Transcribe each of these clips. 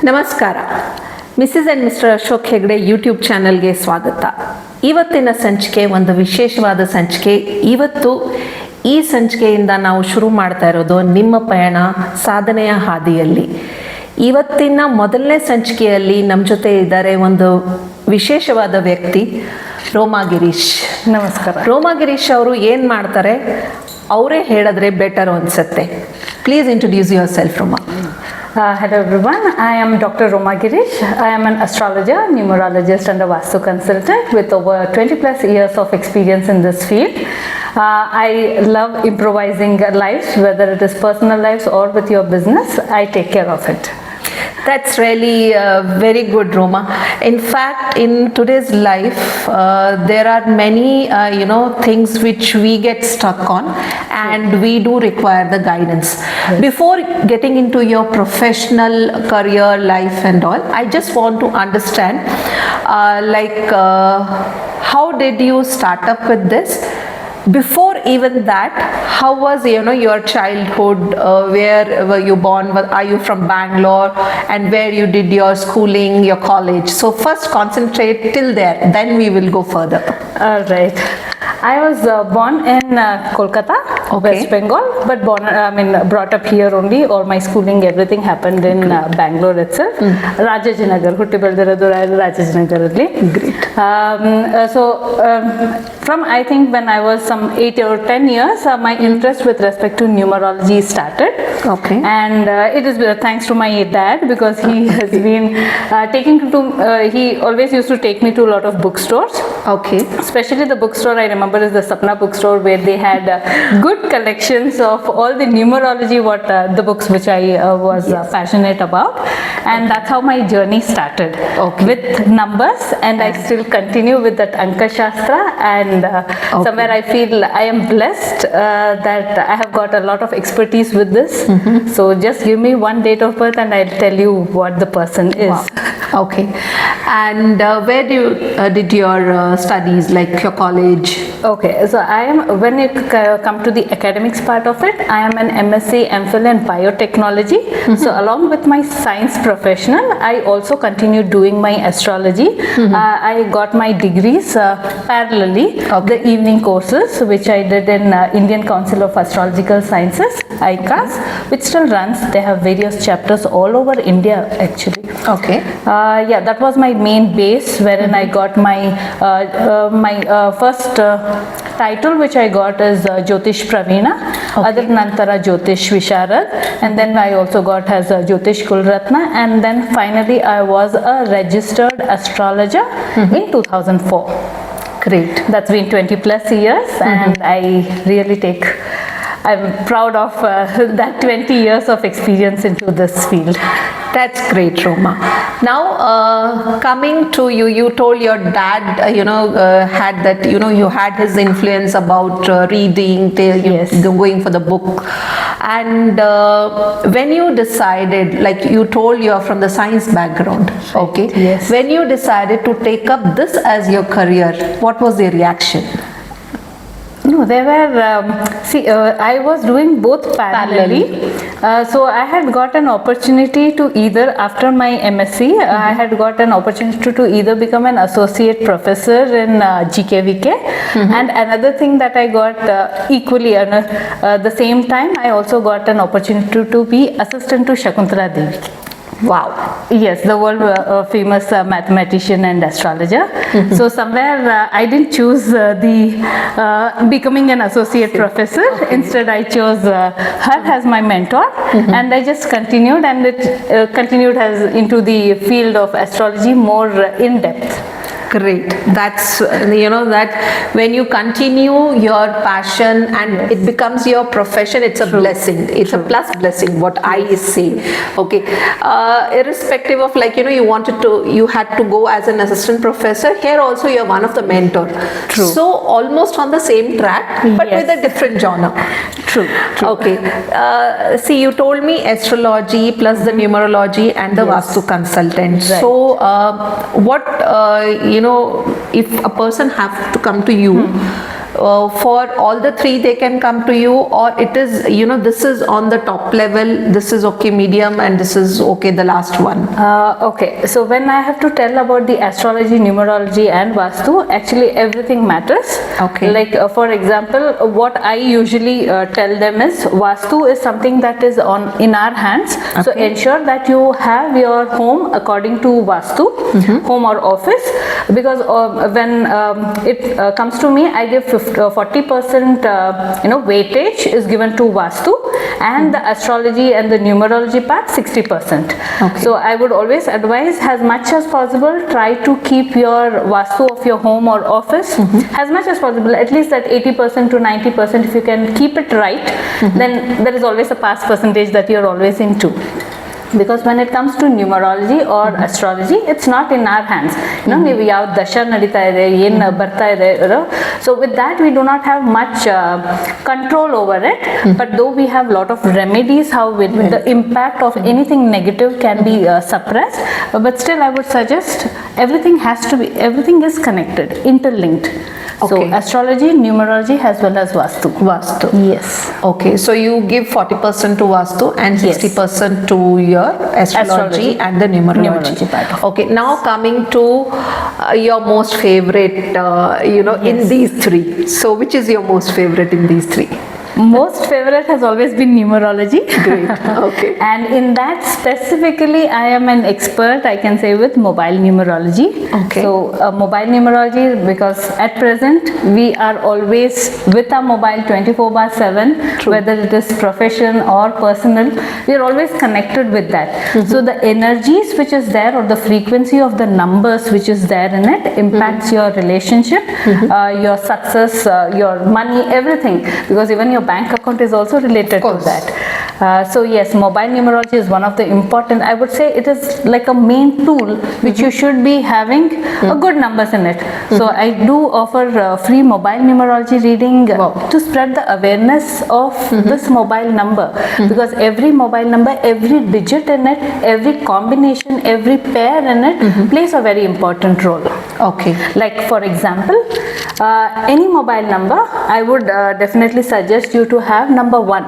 ನಮಸ್ಕಾರ. Mrs and mister Ashok Hegde YouTube ಚಾನಲ್ಗೆ ಸ್ವಾಗತ. ಇವತ್ತಿನ ಸಂಚಿಕೆ ಒಂದು ವಿಶೇಷವಾದ ಸಂಚಿಕೆ. ಇವತ್ತು ಈ ಸಂಚಿಕೆಯಿಂದ ನಾವು ಶುರು ಮಾಡ್ತಾ ಇರೋದು ನಿಮ್ಮ ಪಯಣ ಸಾಧನೆಯ ಹಾದಿಯಲ್ಲಿ. ಇವತ್ತಿನ ಮೊದಲನೇ ಸಂಚಿಕೆಯಲ್ಲಿ ನಮ್ಮ ಜೊತೆ ಇದ್ದಾರೆ ಒಂದು ವಿಶೇಷವಾದ ವ್ಯಕ್ತಿ, ರೋಮಾ ಗಿರೀಶ್. ನಮಸ್ಕಾರ. ರೋಮಾ ಗಿರೀಶ್ ಅವರು ಏನು ಮಾಡ್ತಾರೆ ಅವರೇ ಹೇಳಿದ್ರೆ ಬೆಟರ್ ಅನ್ಸುತ್ತೆ. Please introduce your self, ರೋಮಾ. Hello everyone, I am DR.Roma Girish. I am an astrologer, numerologist and a Vastu consultant with over 20 plus years of experience in this field. I love improvising lives, whether it is personal lives or with your business. I take care of it. That's really very good, Roma. In fact, in today's life, there are many, things which we get stuck on, and we do require the guidance. Yes. Before getting into your professional career, life and all, I just want to understand, how did you start up with this? Before even that, how was your childhood? Where were you born? Are you from Bangalore? And where you did your schooling, your college? So first concentrate till there, then we will go further. All right. I was born in Kolkata, West Bengal, but brought up here only. All my schooling, everything happened in Bangalore itself. Rajajinagar, hutti beldiradu Rajajinagaralli. Great. From I think when I was some 8 or 10 years, my interest with respect to numerology started. Okay. And it is thanks to my dad, because he has been he always used to take me to a lot of bookstores. Okay. Especially the bookstore I remember is the Sapna bookstore, where they had good collections of all the numerology, the books which I was passionate about. And that's how my journey started. Okay. With numbers, and I still continue with that Anka Shastra, and somewhere I feel I am blessed that I have got a lot of expertise with this. Mm-hmm. So just give me one date of birth and I'll tell you what the person is. Wow. Okay. And where did your studies, like your college? Okay, so when you come to the academics part of it, I am an MSc MPhil in biotechnology. Mm-hmm. So along with my science professional, I also continued doing my astrology. Mm-hmm. I got my degrees parallelly, the evening courses which I did in Indian Council of Astrological Sciences, ICAS, which still runs. They have various chapters all over India actually. Okay. That was my main base, wherein I got my first title which I got is Jyotish Praveena, Adar Nantara Jyotish Visharad, and then I also got as Jyotish Kulratna, and then finally I was a registered astrologer in 2004. Great. That's been 20 plus years, and I'm proud of that 20 years of experience into this field. That's great, Roma. Now, coming to you, you told your dad, had that, you had his influence about reading, going for the book. And when you decided, like you told you're from the science background, okay? Yes. When you decided to take up this as your career, what was the reaction? No, they were, I was doing both parallelly. So I had got an opportunity to either, after my MSc, I had got an opportunity to either become an associate professor in GKVK. And another thing that I got equally, the same time, I also got an opportunity to be assistant to Shakuntala Devi. Wow. Yes, the world famous mathematician and astrologer. Mm-hmm. So somewhere I didn't choose becoming an associate professor. Okay. Instead I chose her as my mentor. Mm-hmm. And I just continued, and it continued as into the field of astrology more in depth. Great. That's, that when you continue your passion and it becomes your profession, it's a blessing. It's a plus blessing, what I say. Okay. Irrespective of you had to go as an assistant professor. Here also you're one of the mentor. True. So almost on the same track, but with a different genre. True. Okay. See, you told me astrology plus the numerology and the Vastu consultant. Right. So what, if a person have to come to you, for all the three they can come to you, or it is, this is on the top level, this is okay medium, and this is okay the last one? Okay, so when I have to tell about the astrology, numerology and Vastu, actually everything matters. Okay. Like for example, what I usually tell them is Vastu is something that is in our hands. So ensure that you have your home according to Vastu, home or office, because when it comes to me, I give 40% weightage is given to Vastu, and the astrology and the numerology part 60%. Okay. So I would always advise, as much as possible, try to keep your Vastu of your home or office as much as possible, at least at 80% to 90%. If you can keep it right, then there is always a pass percentage that you're always into. Because when it comes to numerology or astrology, it's not in our hands. ನೀವು ಯಾವ ದಶ ನಡೀತಾ ಇದೆ, ಏನು ಬರ್ತಾ ಇದೆ, so with that we do not have much control over it, but though we have lot of remedies how the impact of anything negative can be suppressed, but still I would suggest everything is connected, interlinked. So Okay. astrology, numerology as well as Vastu. Vastu. Yes. Okay, so you give 40% to Vastu and 60% to your astrology and the numerology part. Okay, now coming to your most favorite, in these three. So which is your most favorite in these three? Most favorite has always been numerology. Great. Okay. And in that specifically, I am an expert, I can say, with mobile numerology. Okay. So mobile numerology, because at present we are always with our mobile 24/7, whether it is profession or personal, we are always connected with that. So the energies which is there, or the frequency of the numbers which is there in it, impacts your relationship, your success, your money, everything, because even your bank account is also related to that. So yes, mobile numerology is one of the important, I would say it is like a main tool which you should be having a good numbers in it. So I do offer free mobile numerology reading to spread the awareness of this mobile number, because every mobile number, every digit in it, every combination, every pair in it plays a very important role. Okay. Like for example, any mobile number, I would definitely suggest you to have number 1,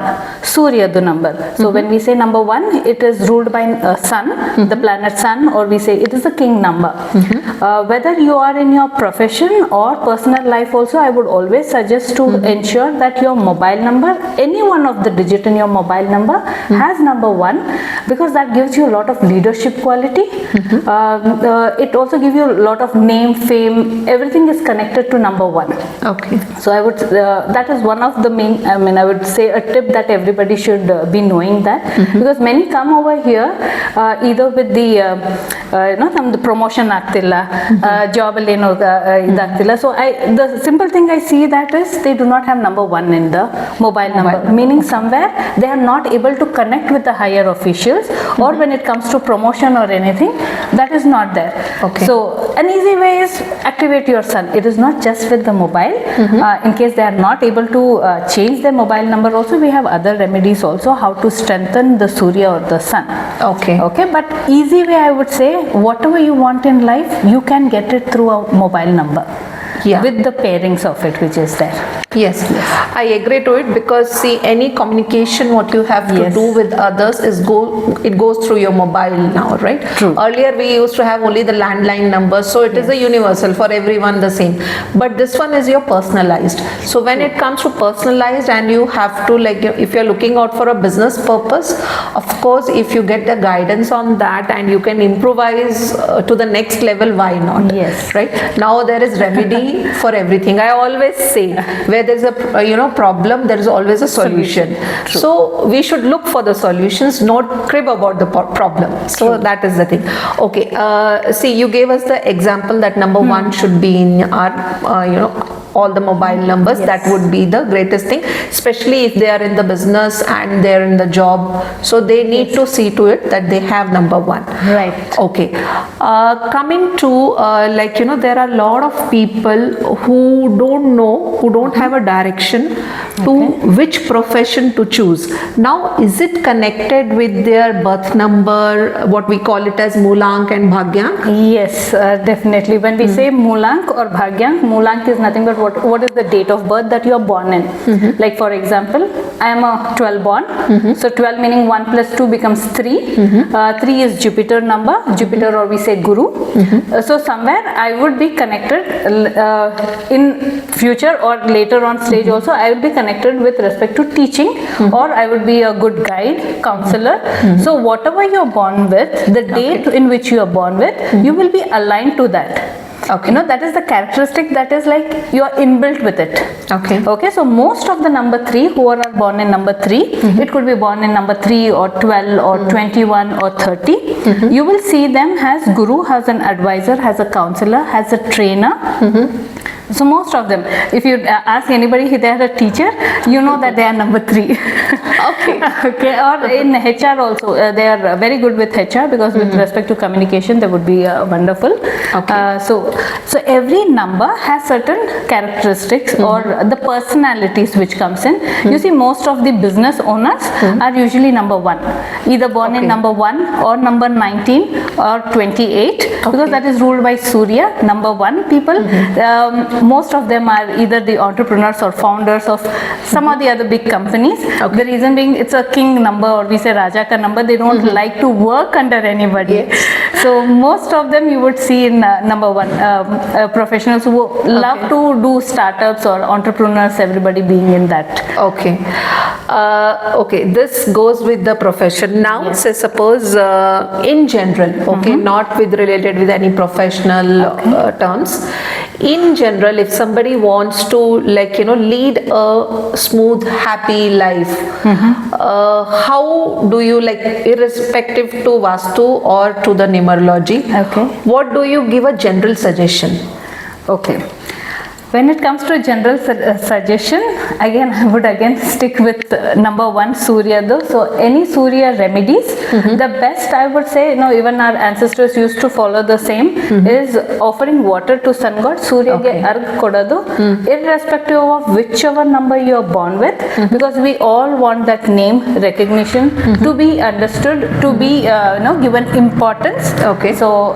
Surya the number. So when we say number 1, it is ruled by sun, the planet sun, or we say it is a king number. Whether you are in your profession or personal life also, I would always suggest to ensure that your mobile number, any one of the digit in your mobile number has number 1, because that gives you a lot of leadership quality. It also gives you a lot of name, fame, everything is connected to number 1. Okay. So I would, that is one of the main, I would say a tip that everybody should be knowing that, because many come over here either with the the promotion ಆಗ್ತಿಲ್ಲ, job ಅಲ್ಲಿ ಏನೋ ಇದಾಗ್ತಿಲ್ಲ. So the simple thing I see that is they do not have number 1 in the mobile number, meaning somewhere they are not able to connect with the higher officials, or when it comes to promotion or anything, that is not there. Okay. So an easy way is activate your sun. It is not just with the mobile. In case they are not able to change their mobile number also, we have other remedies also how to strengthen the Surya or the sun. Okay. Okay, but easy way I would say, whatever you want in life, you can get it through a mobile number. Yeah. With the pairings of it which is there. Yes, I agree to it, because see, any communication what you have to do with others it goes through your mobile now, right? True. Earlier we used to have only the landline numbers, so it is a universal for everyone the same, but this one is your personalized. So when it comes to personalized, and you have to, like, if you're looking out for a business purpose, of course if you get the guidance on that and you can improvise to the next level, why not? Yes. Right now there is remedy for everything. I always say, where there's a problem, there is always a solution. So we should look for the solutions, not crib about the problem. So that is the thing. Okay, see, you gave us the example that number 1 should be in our all the mobile numbers. That would be the greatest thing, especially if they are in the business and they're in the job, so they need to see to it that they have number 1. Right. Okay. Coming to there are a lot of people who don't know, who don't have a direction to which profession to choose. Now, is it connected with their birth number, what we call it as Moolank and Bhagyank? Yes, definitely. When we say Moolank or Bhagyank, Moolank is nothing but what what is the date of birth that you are born in. Like for example, I am a 12 born, so 12 meaning 1 plus 2 becomes 3. 3 is Jupiter number, Jupiter or we say Guru. So somewhere I would be connected in future or later on stage also, I will be connected with respect to teaching, or I would be a good guide, counselor. So whatever you are born with, the date in which you are born with, you will be aligned to that. Okay. You know, that is the characteristic that is like you are inbuilt with it. Okay. Okay, so most of the number 3 who are born in number 3, it could be born in number 3 or 12 or 21 or 30. You will see them as guru, as an advisor, as a counselor, as a trainer. So most of them, if you ask anybody if they are a teacher, you know that they are number 3. Okay. Okay, or in HR also, they are very good with HR, because with respect to communication, they would be wonderful. Okay. So every number has certain characteristics or the personalities which comes in. You see, most of the business owners are usually number 1, either born in number 1 or number 19 or 28, because that is ruled by Surya. Number 1 people, most of them are either the entrepreneurs or founders of some of the other big companies. The reason being, it's a king number, or we say Raja ka number. They don't like to work under anybody. So most of them you would see in number 1 professionals who love to do startups or entrepreneurs, everybody being in that. Okay. Okay, this goes with the profession. Now, say suppose in general, okay, not with related with any professional terms. In general, if somebody wants to, like, you know, lead a smooth, happy life, how do you, like, irrespective to Vastu or to the numerology, what do you give a general suggestion? Okay. When it comes to general suggestion, again I would again stick with number 1, Surya though. So any Surya remedies, the best I would say, you know, even our ancestors used to follow the same, is offering water to sun god, Surya ge arg kodadu, irrespective of whichever number you are born with, because we all want that name recognition to be understood, to be you know, given importance. Okay. So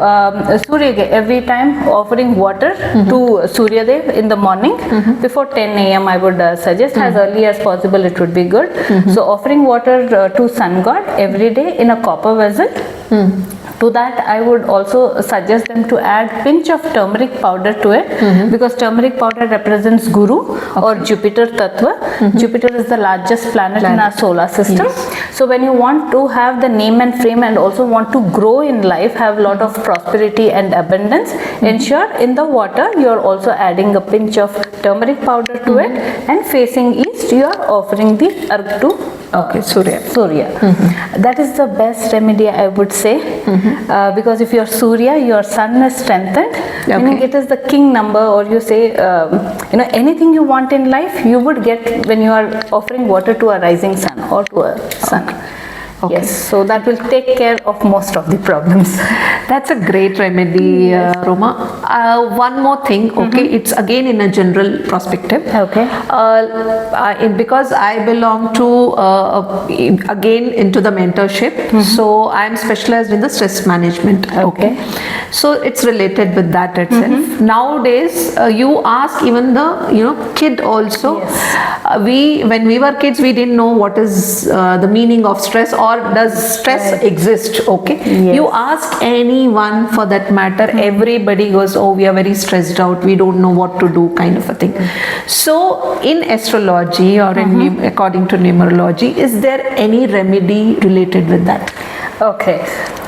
Surya ge every time offering water to Surya Dev in the morning before 10 a.m. I would suggest, as early as possible it would be good. So offering water to sun god every day in a copper vessel. To that I would also suggest them to add pinch of turmeric powder to it, because turmeric powder represents Guru or Jupiter Tattva. Jupiter is the largest planet in our solar system. So when you want to have the name and frame and also want to grow in life, have a lot of prosperity and abundance, ensure in the water you are also adding a pinch of turmeric powder to it, and facing east you are offering the arg to Surya. That is the best remedy I would say, because if your Surya, your sun is strengthened, meaning it is the king number, or you say you know, anything you want in life you would get when you are offering water to a rising sun or to a sun. Yes, so that will take care of most of the problems. That's a great remedy, Roma. One more thing, okay, it's again in a general perspective. Okay. Because I belong to, again, into the mentorship, so I'm specialized in the stress management. Okay. So it's related with that itself. Nowadays, you ask even the, you know, kid also. When we were kids, we didn't know what is the meaning of stress, or does stress exist. Okay. You ask anyone for that matter, everybody goes, oh, we are very stressed out, we don't know what to do, kind of a thing. So in astrology or in according to numerology, is there any remedy related with that? Okay.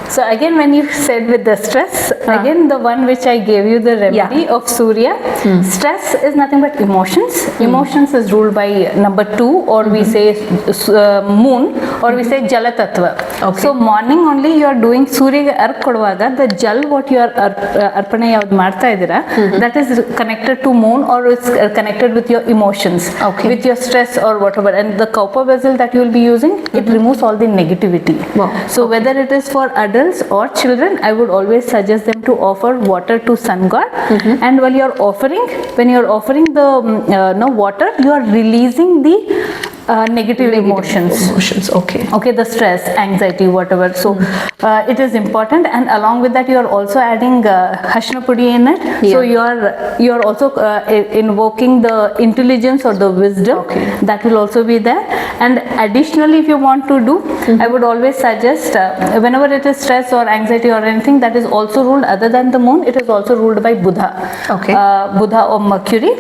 So again, when you said with the stress, again the one which I gave you, the remedy of Surya, stress is nothing but emotions. Emotions is ruled by number 2, or we say moon, or we say Jala Tattva. So morning only you are doing Surya arg kodvaga, the Jal what you are arpane yavud marta idira, that is connected to moon, or it's connected with your emotions, with your stress or whatever. And the copper vessel that you will be using, it removes all the negativity. So whether it is for adults or children, I would always suggest them to offer water to sun god. And while you are offering, when you are offering the water, you are releasing the negative emotions. Okay. Okay, the stress, anxiety, whatever. So it is important, and along with that you are also adding Hashnapudi in it. So you are also invoking the intelligence or the wisdom. That will also be there. And additionally, if you want to do, I would always suggest whenever it is stress or anxiety or anything that is also ruled other than the moon, it is also ruled by Buddha. Buddha or Mercury.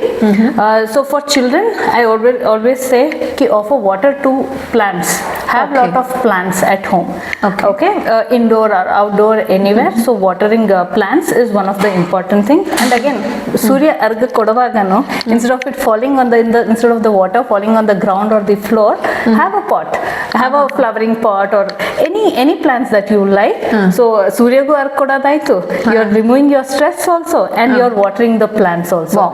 So for children, I always say ki offer water to plants. Have lot of plants at home. Indoor or outdoor, anywhere. So watering plants is one of the important thing. And again, Surya Arga Kodavagano, instead of it falling on instead of the water falling on the ground or the floor, have a pot, have a flowering pot or any plants that you like. So Surya Gu Arga Kodadaitu, you are removing your stress also, and you are watering the plants also.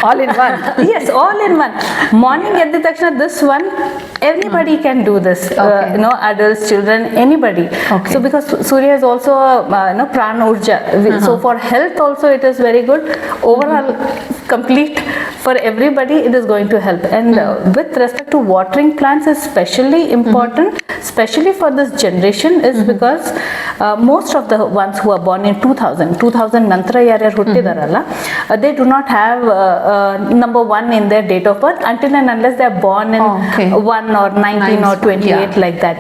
All in one. Yes, all in one. Morning at the takshana, this one, anybody can do this. Adults, children, anybody. So because Surya is also prana urja. So for health also it is very good. Overall, complete for everybody, it is going to help. And with respect to watering plants is especially important, especially for this generation, is because most of the ones who are born in 2000 ನಂತರ ಯಾರ್ಯಾರು ಹುಟ್ಟಿದಾರಲ್ಲ, they do not have number 1 in their date of birth until and unless they are born in 1 or 19 or 28 like that.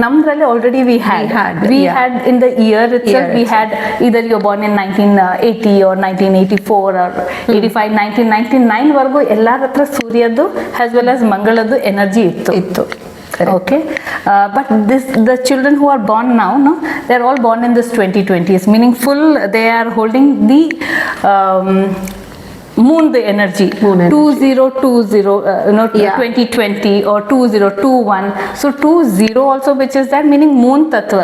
Nಮ್ದ್ರಲ್ಲಿ already we had in the year itself, we had either you're born in 1980 or 1984 or 85, 1999 ವರೆಗೂ ಎಲ್ಲರ ಹತ್ರ ಸೂರ್ಯದ್ದು as well as ಮಂಗಳದ್ದು energy ಇತ್ತು. Okay, but the children who are born now, they are all born in this 2020s, meaning they are holding the moon, the energy 2020 or 2021. So 20 also, which is that, meaning moon tattva,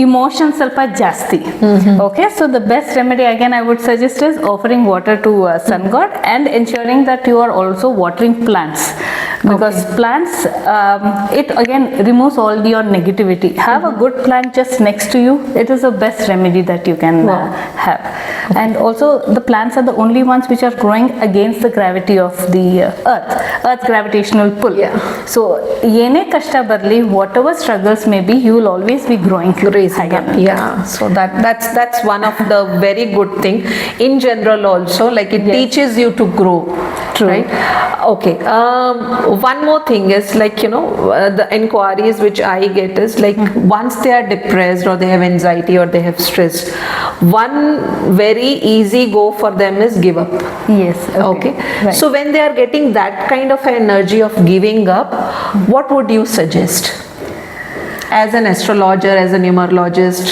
emotions salpa jasti. Okay, so the best remedy again I would suggest is offering water to sun god and ensuring that you are also watering plants, because plants it again removes all your negativity. Have a good plant just next to you. It is the best remedy that you can have. And also the plants are the only ones which are growing against the gravity of the earth's gravitational pull. So yene kashta barli, whatever struggles may be, you will always be growing again. So that's one of the very good thing in general also, like it teaches you to grow. Right? Okay. One more thing is like, the inquiries which I get is like once they are depressed or they have anxiety or they have stress, one very easy go for them is give up. Yes. Okay. Right. So when they are getting that kind of energy of giving up, what would you suggest as an astrologer, as a numerologist?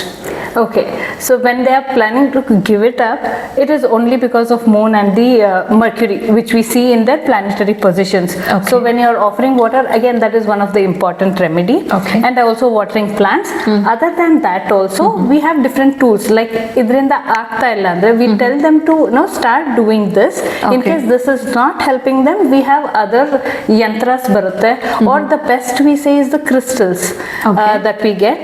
Okay, so when they are planning to give it up, it is only because of moon and the Mercury, which we see in their planetary positions. So when you are offering water, again that is one of the important remedy. And also watering plants. Other than that also, we have different tools, like idrinda aagta illa andre, we tell them to start doing this. In case this is not helping them, we have other yantras barutte, or the best we say is the crystals that we get,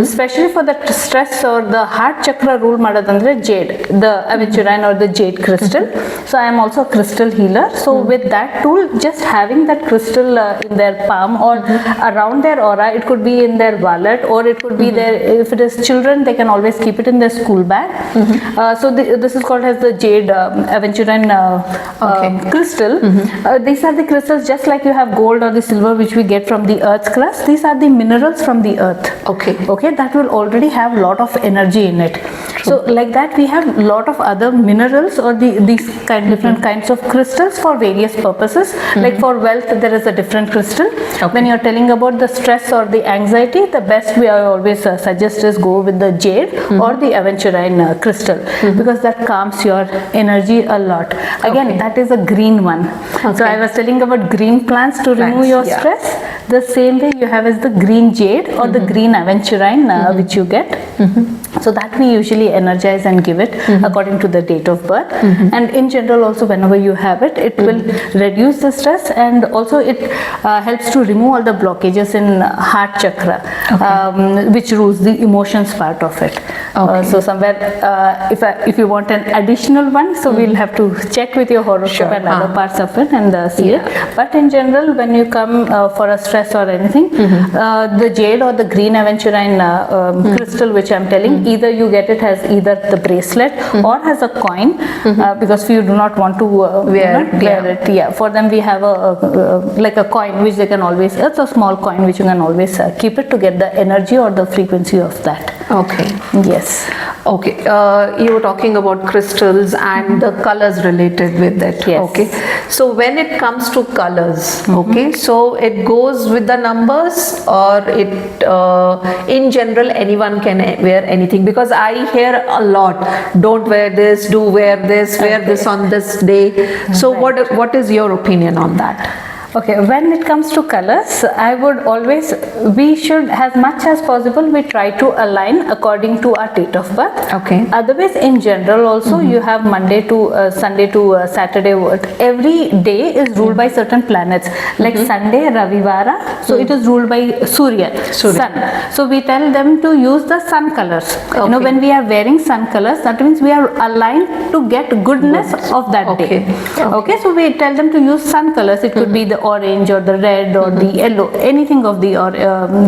especially for the stress or the heart chakra rule madadandre jade, the aventurine or the jade crystal. So I am also a crystal healer. So with that tool, just having that crystal in their palm or around their aura, it could be in their wallet, or it could be there, if it is children, they can always keep it in their school bag. So this is called as the jade aventurine crystal. These are the crystals, just like you have gold or the silver which we get from the earth's crust. These are the minerals from the earth. Okay, that will already have lot of energy in it. So like that, we have lot of other minerals or these different kinds of crystals for various purposes. Like for wealth, there is a different crystal. When you are telling about the stress or the anxiety, the best way I always suggest is go with the jade or the aventurine crystal, because that calms your energy a lot. Again, that is a green one. So I was telling about green plants to remove your stress. The same way you have is the green jade or the green aventurine which you get. So that we usually energize and give it according to the date of birth. And in general also, whenever you have it, it will reduce the stress, and also it helps to remove all the blockages in heart chakra, which rules the emotions part of it. So somewhere if you want an additional one, so we'll have to check with your horoscope and other parts of it and see it. But in general, when you come for a stress or anything, the jade or the green aventurine crystal which I'm telling, either you get it as either the bracelet or as a coin, because you do not want to wear it. Yeah, for them we have a like a coin which they can always, it's a small coin which you can always keep it to get the energy or the frequency of that. Okay. Yes. Okay. You were talking about crystals and the colors related with it. Yes. Okay. So when it comes to colors, okay, so it goes with the numbers, or it in general anyone can wear anything? Because I hear a lot, don't wear this, do wear this, wear this on this day. So what is your opinion on that? Okay, when it comes to colors, I would always, we should, as much as possible, we try to align according to our date of birth. Okay. Otherwise, in general also, you have Monday to Sunday to Saturday. Every day is ruled by certain planets. Like Sunday, Ravivara, so it is ruled by Surya, Sun. So we tell them to use the sun colors. You know, when we are wearing sun colors, that means we are aligned to get goodness of that day. Okay, so we tell them to use sun colors. It could be the orange or the red or the yellow, anything of the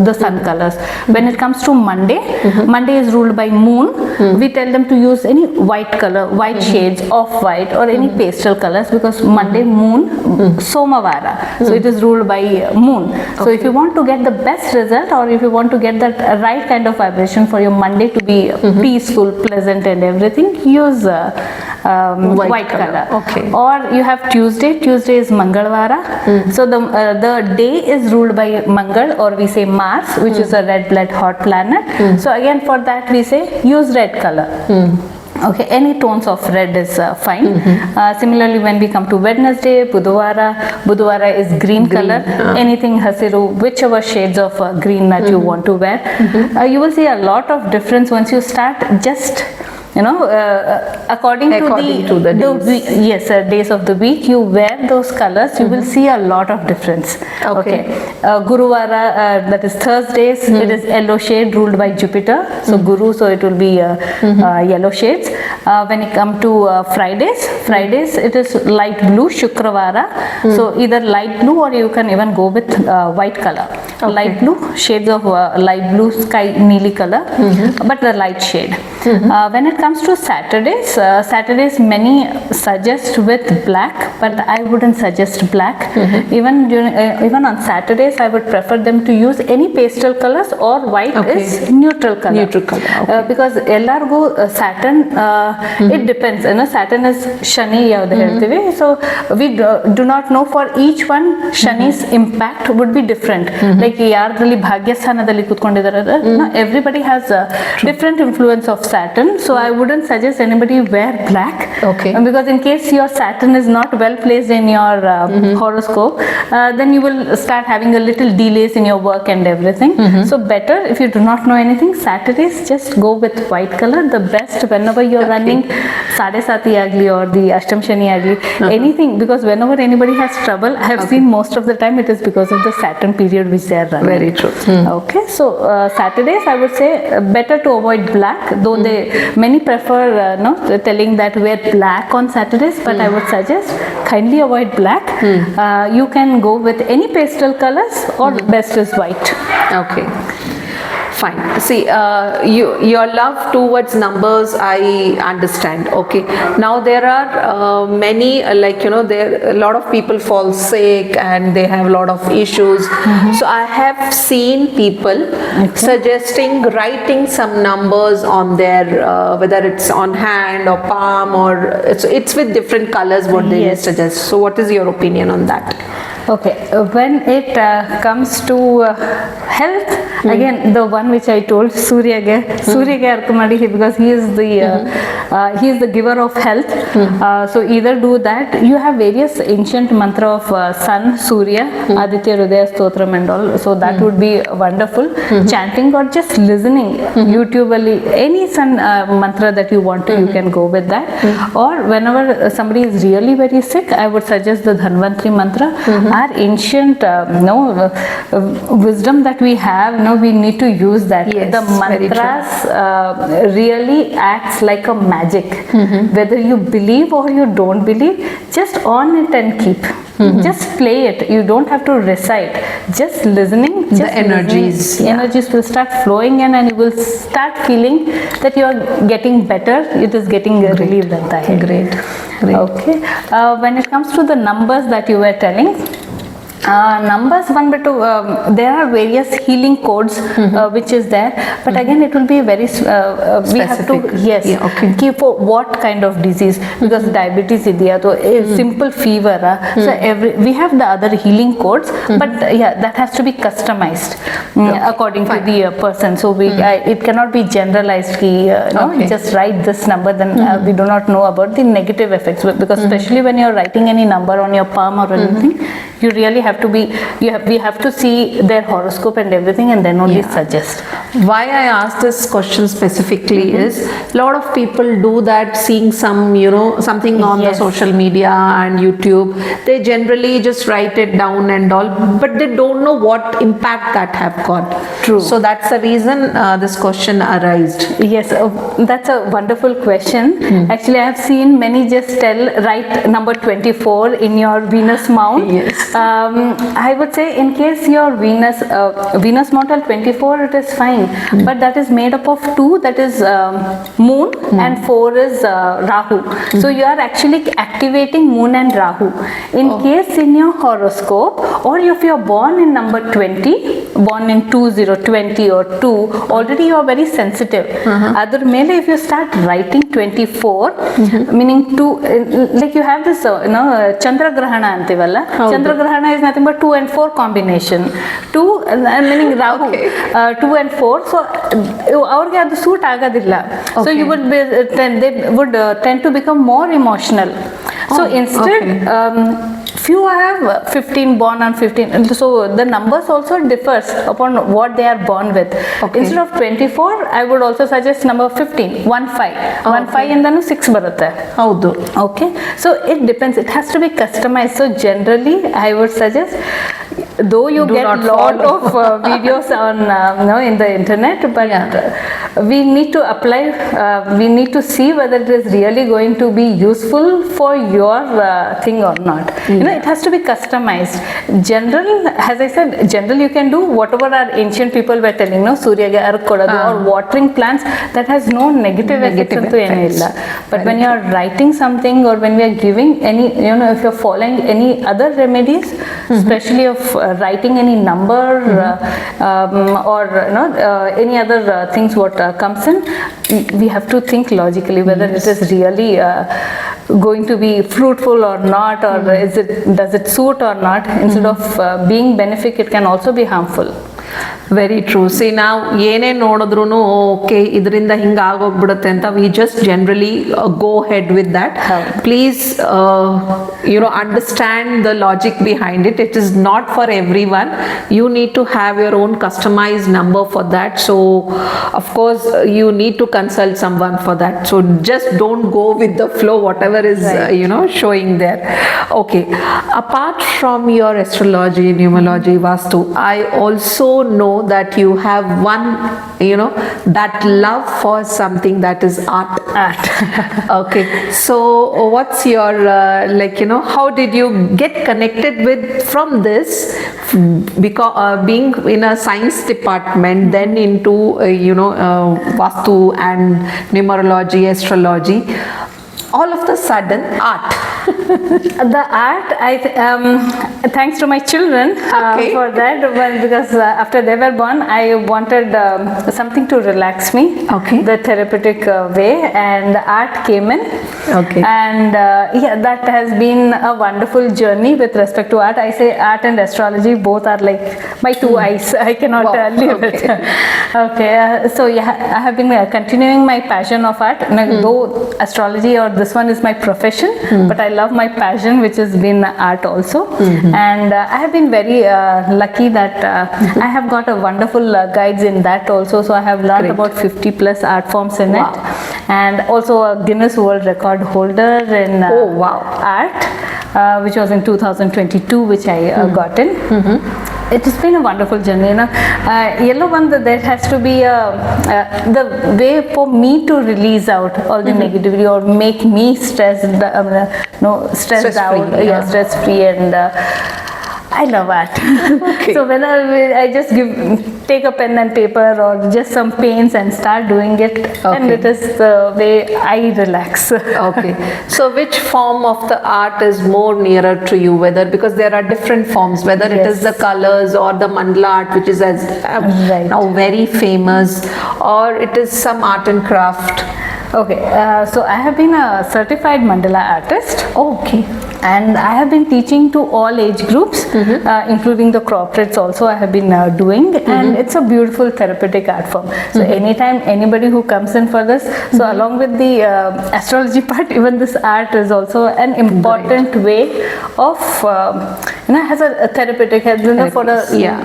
the sun colors. When it comes to Monday, Monday is ruled by moon. We tell them to use any white color, white shades, off-white, or any pastel colors, because Monday moon, Somavara, so it is ruled by moon. So if you want to get the best result, or if you want to get that right kind of vibration for your Monday to be peaceful, pleasant and everything, use white color. Okay. Or you have Tuesday. Tuesday is Mangalvara. So the day is ruled by Mangal, or we say Mars, which is a red blood hot planet. So again, for that we say use red color. Okay, any tones of red is fine. Similarly, when we come to Wednesday, Budhvara is green color. Anything hasiru, whichever shades of green that you want to wear. You will see a lot of difference once you start just, you know, according to the days. Days of the week, you wear those colors, you will see a lot of difference. Okay. Guruvara, that is Thursdays, it is yellow shade ruled by Jupiter. So Guru, so it will be yellow shades. When it come to Fridays, it is light blue, Shukravara. So either light blue, or you can even go with white color. Light blue, shades of light blue, sky neely color, but the light shade. When it comes to Saturdays many suggest with black, but I wouldn't suggest black. Even on Saturdays, I would prefer them to use any pastel colors, or white is neutral color. Because ellargu Saturn, it depends. You know, Saturn is Shani yavadu ಹೇಳ್ತೀವಿ. So we do not know, for each one Shani's impact would be different. Like ಯಾರದಲ್ಲಿ ಭಾಗ್ಯಸ್ಥಾನದಲ್ಲಿ ಕೂತ್ಕೊಂಡಿದ್ದಾರೆ, everybody has a different influence of Saturn. So I wouldn't suggest anybody wear black. Okay. Because in case your Saturn is not well placed in your horoscope, then you will start having a little delays in your work and everything. So better, if you do not know anything, Saturdays just go with white color. The best whenever you're running Sadhe Sati agli or the Ashtam Shani agli, anything, because whenever anybody has trouble, I have seen most of the time it is because of the Saturn period which they are running. Very true. Okay, so Saturdays I would say better to avoid black, though many prefer telling that wear black on Saturdays, but I would suggest kindly avoid black. You can go with any pastel colors, or best is white. Okay. Fine. See, your love towards numbers, I understand. Okay. Now there are many, there a lot of people fall sick and they have a lot of issues. So I have seen people suggesting writing some numbers on their, whether it's on hand or palm, or it's with different colors what they suggest. So what is your opinion on that? Okay, when it comes to health, again the one which I told Suryage arka madi, because he is the giver of health. So either do that. You have various ancient mantra of sun, Surya, Aditya Hridaya Stotram and all. So that would be wonderful. Chanting or just listening, YouTube, any sun mantra that you want to, you can go with that. Or whenever somebody is really very sick, I would suggest the Dhanvantri mantra. Our ancient wisdom that we have, we need to use that. Yes, the mantras really acts like a magic. Whether you believe or you don't believe, just on it and keep. Just play it. You don't have to recite. Just listening. Just the energies. Energies will start flowing in, and you will start feeling that you are getting better. It is getting relieved at that. Great. Okay. When it comes to the numbers that you were telling, numbers there are various healing codes which is there, but again it will be very we have to keep for what kind of disease, because diabetes idea to a simple fever, so we have the other healing codes, but that has to be customized according to the person. So it cannot be generalized just write this number, then we do not know about the negative effects, because especially when you are writing any number on your palm or anything, you really have to be, we have to see their horoscope and everything, and then only suggest. Why I asked this question specifically is, a lot of people do that, seeing something on the social media and YouTube, they generally just write it down and all, but they don't know what impact that have got. True. So that's the reason this question arised. Yes, that's a wonderful question. Actually, I have seen many just write number 24 in your Venus mount. Yes. I would say, in case your Venus mount 24, it is fine, but that is made up of 2, that is moon, and 4 is Rahu. So you are actually activating moon and Rahu. In case in your horoscope, or if you are born in number 20, born in 2020 or 2, already you are very sensitive. Other mele, if you start writing 24, meaning 2, like you have this Chandra Grahana antivalla. Chandra Grahana is nothing but 2 and 4 combination. 2 meaning Rahu, 2 and 4. So ಅವ್ರಿಗೆ ಅದು suit ಆಗೋದಿಲ್ಲ. So you would be, they would tend to become more emotional. So instead, few have 15, born on 15, so the numbers also differs upon what they are born with. Instead of 24, I would also suggest number 15, 15 ಇಂದನು 6 ಬರುತ್ತೆ. ಹೌದು. Okay, so it depends, it has to be customized. So generally I would suggest, though you get lot of videos on in the internet, but we need to apply, we need to see whether it is really going to be useful for your thing or not. It has to be customized. General, as I said, general you can do whatever our ancient people were telling, Suryaga Arkodadu or watering plants, that has no negative effects into any illa. But when you are writing something, or when we are giving any, if you are following any other remedies, especially of writing any number or any other things what comes in, we have to think logically whether it is really going to be fruitful or not, or does it suit or not. Instead of being benefic, it can also be harmful. Very true. See ನಾವು ಏನೇ ನೋಡಿದ್ರು okay ಇದರಿಂದ ಹಿಂಗೆ ಆಗೋಗ್ಬಿಡುತ್ತೆ ಅಂತ we just generally go ahead with that. Please understand the logic behind it. It is not for everyone. You need to have your own customised number for that. So of course you need to consult someone for that. So just don't go with the flow whatever is showing there. Okay, apart from your astrology, numerology, Vastu, I also know that you have one, that love for something that is art. Okay, so what's your how did you get connected with from this, because being in a science department, then into Vastu and numerology, astrology? all of the sudden art? The art, thanks to my children Okay. for that, because after they were born, I wanted something to relax me, Okay. the therapeutic way, and the art came in. Okay. And yeah, that has been a wonderful journey with respect to art. I say art and astrology both are like my two eyes. I cannot Wow. leave it. Okay, so yeah, I have been continuing my passion of art. Now, though astrology or this one is my profession, but I love my passion, which has been art also. And I have been very lucky that I have got a wonderful guides in that also. So I have learned Great. about 50 plus art forms in Wow. it, and also a Guinness World Record holder in Oh, wow. art, which was in 2022, which I got in. It has been a wonderful journey, you know. Yellow one, there has to be the way for me to release out all the negativity or make me stressed, stressed Stress-free, out, yeah. stress free, and I love art. Okay. So whenever I just take a pen and paper or just some paints and start doing it, and Okay. it is the way I relax. Okay. So which form of the art is more nearer to you? Whether, because there are different forms, whether it is Yes. the colors or the mandala art, which is as Right. now very famous, or it is some art and craft. Okay, so I have been a certified mandala artist. Okay. And I have been teaching to all age groups, including the corporates also I have been doing, and it's a beautiful therapeutic art form. So anytime anybody who comes in for this, so along with the astrology part, even this art is also an important way of, has a therapeutic, for a, Yeah.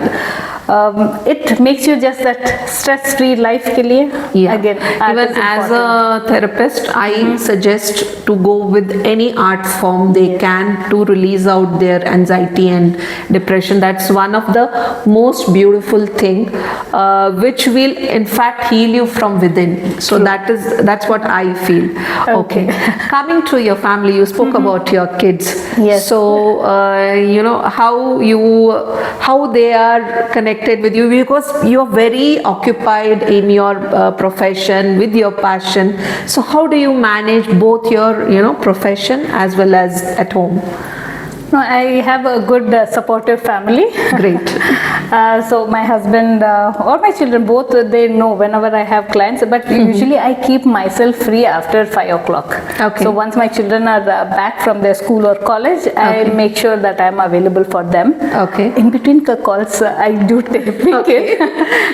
it makes you just that stress-free life ke liye. Yeah. Again, art Even is as important. a therapist, I suggest to go with any art form they can to release out their anxiety and depression. That's one of the most beautiful thing, which will in fact heal you from within. So that's what I feel. Okay. Coming to your family, you spoke about your kids. Yes. So how they are connected with you, because you are very occupied in your profession with your passion. So how do you manage both your profession as well as at home? No, I have a good supportive family. Great. So my husband or my children both, they know whenever I have clients, but usually I keep myself free after 5 o'clock. Okay. So once my children are back from their school or college, I make sure that I am available for them. Okay. In between calls, I do take it,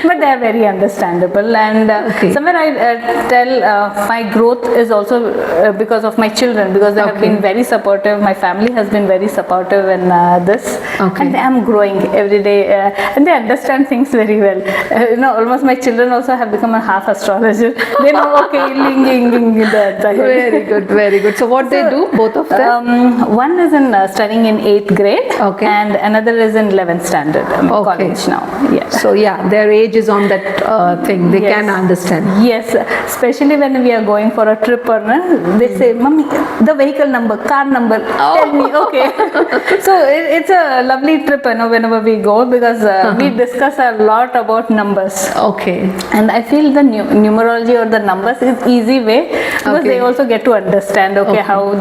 but they are very understandable. And somewhere I tell my growth is also because of my children, because they have been very supportive. My family has been very supportive in this, and I am growing every day, and they understand things very well. Almost my children also have become a half astrologer. They know, Very good, very good. So what they do, both of them? One is in studying in 8th grade, and another is in 11th standard college now. Yeah. So yeah, their age is on that thing. They can understand. Yes, especially when we are going for a trip or they say, "Mummy, the vehicle number, car number, tell me." Okay. So it's a lovely trip, whenever we go, because we discuss a lot about numbers. Okay. And I feel the numerology or the numbers is easy way, because they also get to understand how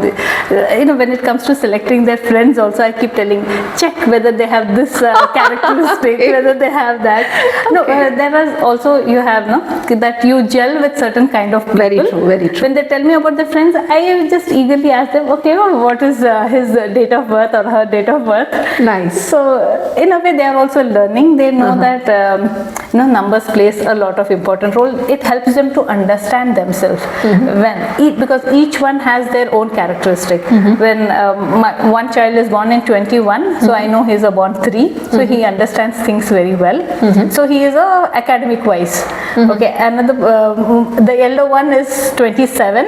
when it comes to selecting their friends also, I keep telling, check whether they have this characteristic, whether they have that. There is also, you have that you gel with certain kind of people. Very true, very true. When they tell me about their friends, I just eagerly ask them, what is his date of birth or her date of birth. Nice. So in a way they are also learning. They know that numbers plays a lot of important role. It helps them to understand themselves because each one has their own characteristic. When one child is born in 21, so I know he is a born 3, so he understands things very well. So he is academic wise. Okay, another the elder one is 27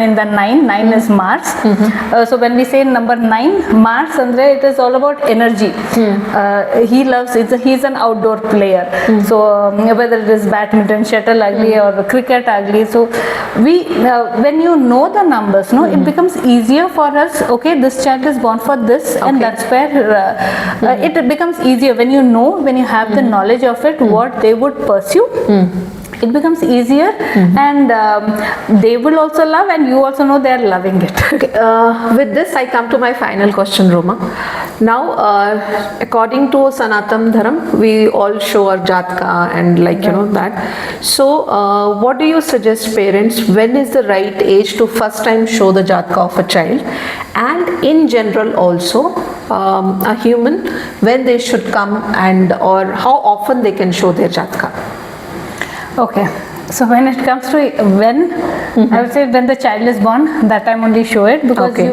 in the 9 is Mars. So when we say number 9, Mars, Andre, it is all about energy. He loves it. He's an outdoor player. So whether it is badminton, shuttle ugly, or cricket ugly. So we when you know the numbers, it becomes easier for us. Okay, this child is born for this, and that's where it becomes easier when you know, when you have the knowledge of it, what they would pursue. it becomes easier, and they will also love, and you also know they are loving it. Okay, with this, I come to my final question, Roma. Now, according to Sanatan Dharam, we all show our Jatka and that. So, what do you suggest parents? When is the right age to first time show the Jatka of a child? And in general also, a human, when they should come or how often they can show their Jatka? Okay. So when it comes to I would say when the child is born, that time only show it, because Okay.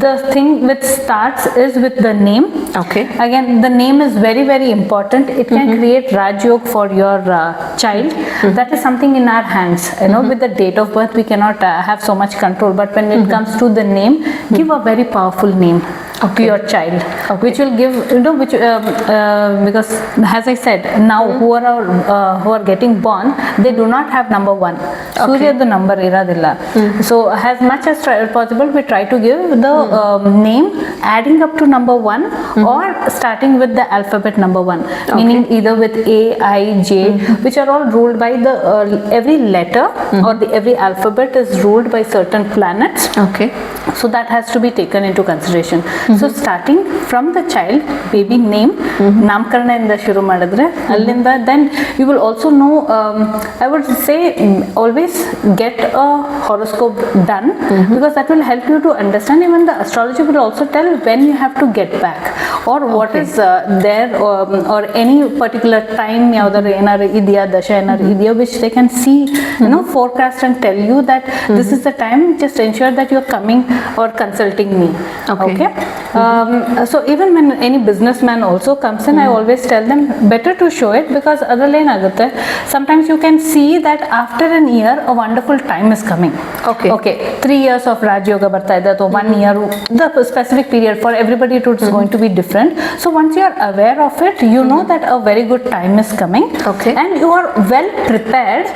the thing which starts is with the name. Okay. Again, the name is very, very important. It can create Rajyog for your child. That is something in our hands. With the date of birth, we cannot have so much control. But when it comes to the name, give a very powerful name to your child, which will give, because as I said, now who are getting born, they do not have number 1. Surya the number iradilla. So as much as possible, we try to give the name adding up to number 1 or starting with the alphabet number 1, meaning either with A, I, J, which are all ruled by the every letter or every alphabet is ruled by certain planets. Okay. So that has to be taken into consideration. So starting from the child, baby name, namkarana inda shuru madidre, allinda, then you will also know, I would say always get a horoscope done, because that will help you to understand. Even the astrology will also tell when you have to get back, or what is there, or any particular time yaudar enar idya dasha enar idya, which they can see, forecast and tell you that this is the time. Just ensure that you are coming or consulting me. Okay. So even when any businessman also comes in, I always tell them better to show it, because otherwise sometimes you can see that after an year a wonderful time is coming. Okay, 3 years of Raj Yoga barta ide, so 1 year, the specific period for everybody it is going to be different. So once you are aware of it, you know that a very good time is coming. Okay. And you are well prepared,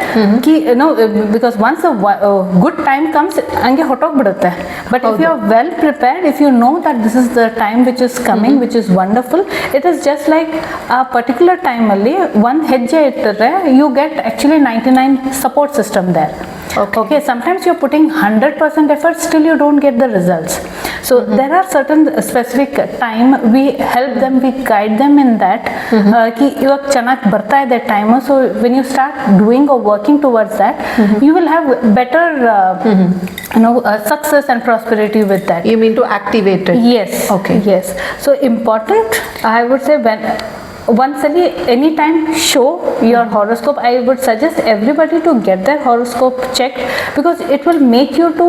because once a good time comes, ange hotog bidutte. But if you are well prepared, if you know that this is the time which is coming, which is wonderful, it is just like a particular time alli one hejje ittare, you get actually 99 support system there. Okay, sometimes you're putting 100% effort, still you don't get the results. So there are certain specific time we help them, we guide them in that, ki iವಾಗ ಚೆನ್ನಾಗಿ ಬರ್ತಾ ಇದೆ time, so when you start doing or working towards that, you will have better success and prosperity with that. You mean to activate it? Yes. Okay. Yes. So important, I would say, when once anytime show your horoscope. I would suggest everybody to get their horoscope checked, because it will make you to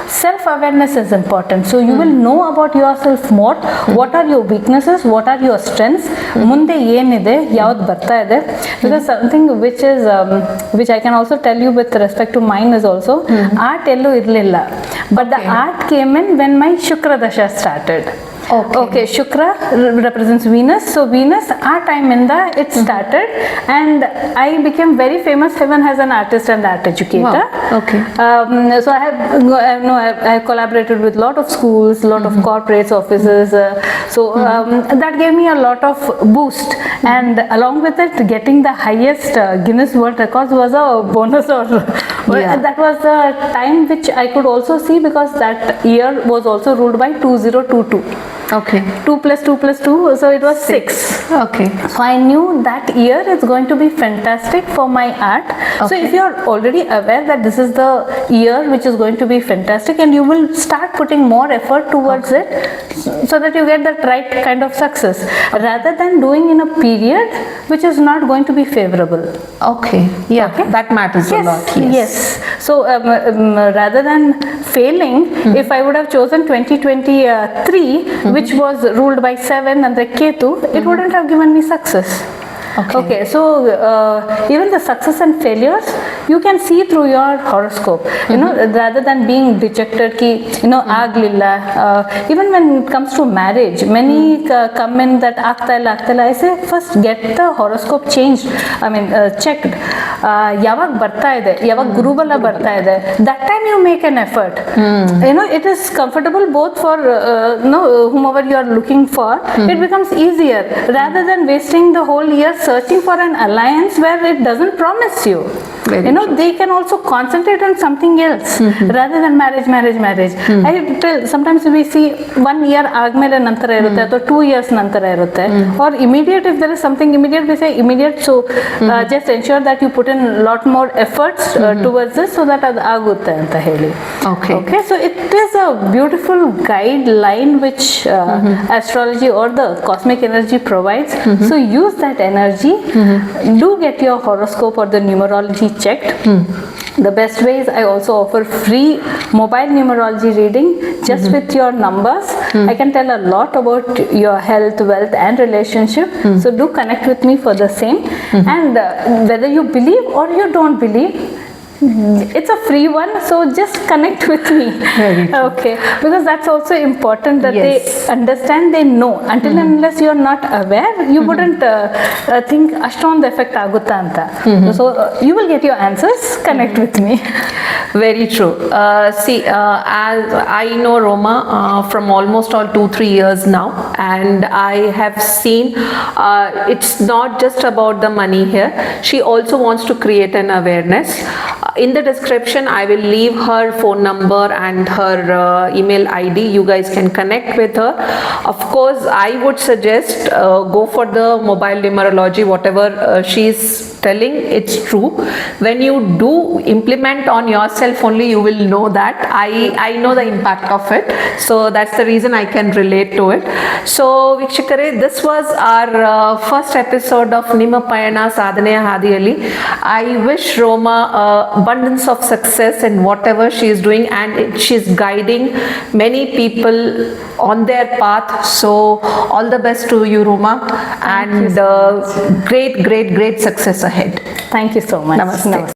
self-awareness is important. So you will know about yourself more. What are your weaknesses? What are your strengths? Munde yenide yaud barta ide, because something which is which I can also tell you with respect to mine is also art ellu irlilla, but the art came in when my Shukra Dasha started. Okay, Shukra represents Venus. So Venus, our time in the it started, and I became very famous even as an artist and art educator. Wow. Okay. So I have collaborated with lot of schools, lot of corporates, offices. So that gave me a lot of boost, and along with it, getting the highest Guinness World Records was a bonus. Or that was the time which I could also see, because that year was also ruled by 2022. Okay. 2 plus 2 plus 2, so it was 6. Okay. So I knew that year is going to be fantastic for my art. So if you are already aware that this is the year which is going to be fantastic, and you will start putting more effort towards it, so that you get that right kind of success, rather than doing in a period which is not going to be favorable. Okay. Yeah. Okay. That matters a lot. Yes. So rather than failing, if I would have chosen 2023, which was ruled by 7 and the Ketu, it wouldn't have given me success. Okay, so even the success and failures, you can see through your horoscope, you know, rather than being dejected ki, you know, aglilla. Even when it comes to marriage, many come in that ಆಗ್ತಾ ಇಲ್ಲ. I say first get the horoscope changed, I mean checked. ಯಾವಾಗ ಬರ್ತಾ ಇದೆ, ಯಾವಾಗ ಗುರುಬಲ ಬರ್ತಾ ಇದೆ, that time you make an effort. You know, it is comfortable both for whomever you are looking for. It becomes easier rather than wasting the whole year searching for an alliance where it doesn't promise you. Very you know, they can also concentrate on something else rather than marriage. I tell, sometimes we see 1 year ಆದ್ಮೇಲೆ ನಂತರ ಇರುತ್ತೆ ಅಥವಾ 2 years ನಂತರ ಇರುತ್ತೆ, or immediate. If there is something immediate, we say immediate. So just ensure that you put in a lot more efforts towards this so that ಅದು ಆಗುತ್ತೆ ಅಂತ ಹೇಳಿ. Okay, so it is a beautiful guideline which astrology or the cosmic energy provides. So use that energy. Do get your horoscope or the numerology checked. The best way is I also offer free mobile numerology reading just with your numbers. I can tell a lot about your health, wealth and relationship. So do connect with me for the same. And whether you believe or you don't believe, it's a free one, so just connect with me. Okay, because that's also important that they understand, they know. Until unless you're not aware, you wouldn't think ashtond effect agutta anta. So you will get your answers. Connect with me. Very true. See, as I know Roma from almost all 2-3 years now, and I have seen it's not just about the money here. She also wants to create an awareness. In the description, I will leave her phone number and her email ID. You guys can connect with her. Of course, I would suggest go for the mobile numerology. Whatever she's telling, it's true. When you do implement on yourself only, you will know that. I know the impact of it. So that's the reason I can relate to it. So Vikshakare, this was our first episode of Nimma Payana Sadhaney Hadialli. I wish Roma abundance of success in whatever she is doing, and she's guiding many people on their path. So all the best to you, Roma, and great success ahead. Thank you so much. Namaste.